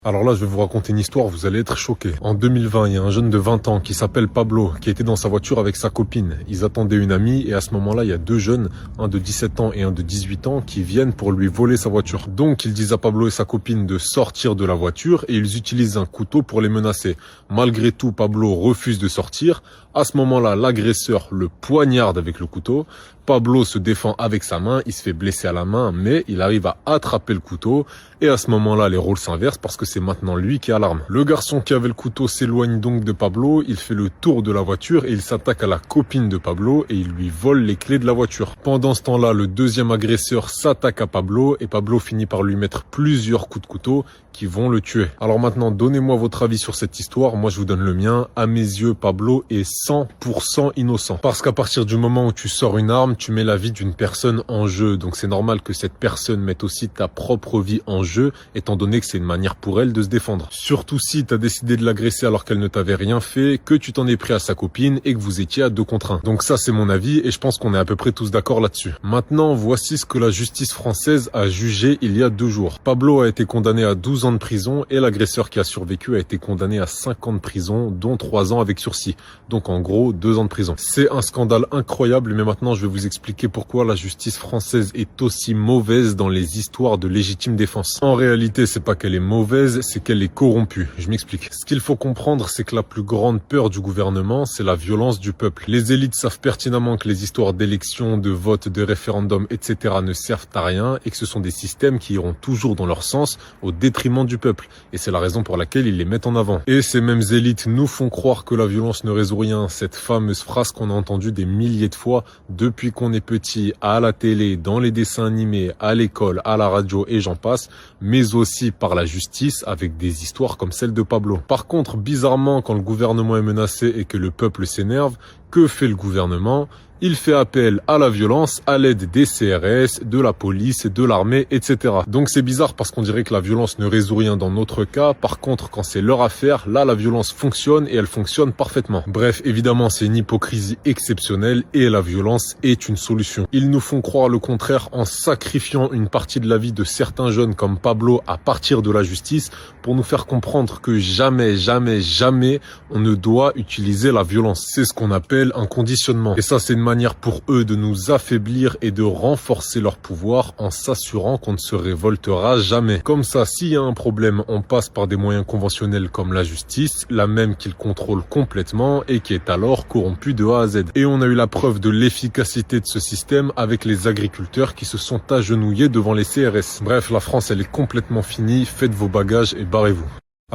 Alors là, je vais vous raconter une histoire, vous allez être choqués. En 2020, il y a un jeune de 20 ans qui s'appelle Pablo, qui était dans sa voiture avec sa copine. Ils attendaient une amie et à ce moment-là, il y a deux jeunes, un de 17 ans et un de 18 ans, qui viennent pour lui voler sa voiture. Donc, ils disent à Pablo et sa copine de sortir de la voiture et ils utilisent un couteau pour les menacer. Malgré tout, Pablo refuse de sortir. À ce moment-là, l'agresseur le poignarde avec le couteau. Pablo se défend avec sa main, il se fait blesser à la main, mais il arrive à attraper le couteau. Et à ce moment-là, les rôles s'inversent parce que c'est maintenant lui qui a l'arme. Le garçon qui avait le couteau s'éloigne donc de Pablo, il fait le tour de la voiture et il s'attaque à la copine de Pablo et il lui vole les clés de la voiture. Pendant ce temps-là, le deuxième agresseur s'attaque à Pablo et Pablo finit par lui mettre plusieurs coups de couteau qui vont le tuer. Alors maintenant, donnez-moi votre avis sur cette histoire. Moi, je vous donne le mien. À mes yeux, Pablo est 100% innocent. Parce qu'à partir du moment où tu sors une arme, tu mets la vie d'une personne en jeu. Donc c'est normal que cette personne mette aussi ta propre vie en jeu, étant donné que c'est une manière pour elle de se défendre. Surtout si tu as décidé de l'agresser alors qu'elle ne t'avait rien fait, que tu t'en es pris à sa copine et que vous étiez à 2 contre 1. Donc ça, c'est mon avis et je pense qu'on est à peu près tous d'accord là-dessus. Maintenant, voici ce que la justice française a jugé il y a 2 jours. Pablo a été condamné à 12 ans de prison et l'agresseur qui a survécu a été condamné à 5 ans de prison, dont 3 ans avec sursis. Donc en gros, 2 ans de prison. C'est un scandale incroyable, mais maintenant je vais vous expliquer pourquoi la justice française est aussi mauvaise dans les histoires de légitime défense. En réalité, c'est pas qu'elle est mauvaise, c'est qu'elle est corrompue. Je m'explique. Ce qu'il faut comprendre, c'est que la plus grande peur du gouvernement, c'est la violence du peuple. Les élites savent pertinemment que les histoires d'élections, de votes, de référendums, etc. ne servent à rien et que ce sont des systèmes qui iront toujours dans leur sens au détriment du peuple. Et c'est la raison pour laquelle ils les mettent en avant. Et ces mêmes élites nous font croire que la violence ne résout rien. Cette fameuse phrase qu'on a entendue des milliers de fois depuis qu'on est petit, à la télé, dans les dessins animés, à l'école, à la radio et j'en passe, mais aussi par la justice avec des histoires comme celle de Pablo. Par contre, bizarrement, quand le gouvernement est menacé et que le peuple s'énerve, que fait le gouvernement ? Il fait appel à la violence, à l'aide des CRS, de la police, de l'armée, etc. Donc c'est bizarre parce qu'on dirait que la violence ne résout rien dans notre cas. Par contre, quand c'est leur affaire, là la violence fonctionne et elle fonctionne parfaitement. Bref, évidemment, c'est une hypocrisie exceptionnelle et la violence est une solution. Ils nous font croire le contraire en sacrifiant une partie de la vie de certains jeunes comme Pablo à partir de la justice pour nous faire comprendre que jamais, jamais, jamais on ne doit utiliser la violence. C'est ce qu'on appelle un conditionnement. Et ça, c'est une manière pour eux de nous affaiblir et de renforcer leur pouvoir en s'assurant qu'on ne se révoltera jamais. Comme ça, s'il y a un problème, on passe par des moyens conventionnels comme la justice, la même qu'ils contrôlent complètement et qui est alors corrompue de A à Z. Et on a eu la preuve de l'efficacité de ce système avec les agriculteurs qui se sont agenouillés devant les CRS. Bref, la France, elle est complètement finie. Faites vos bagages et barrez-vous.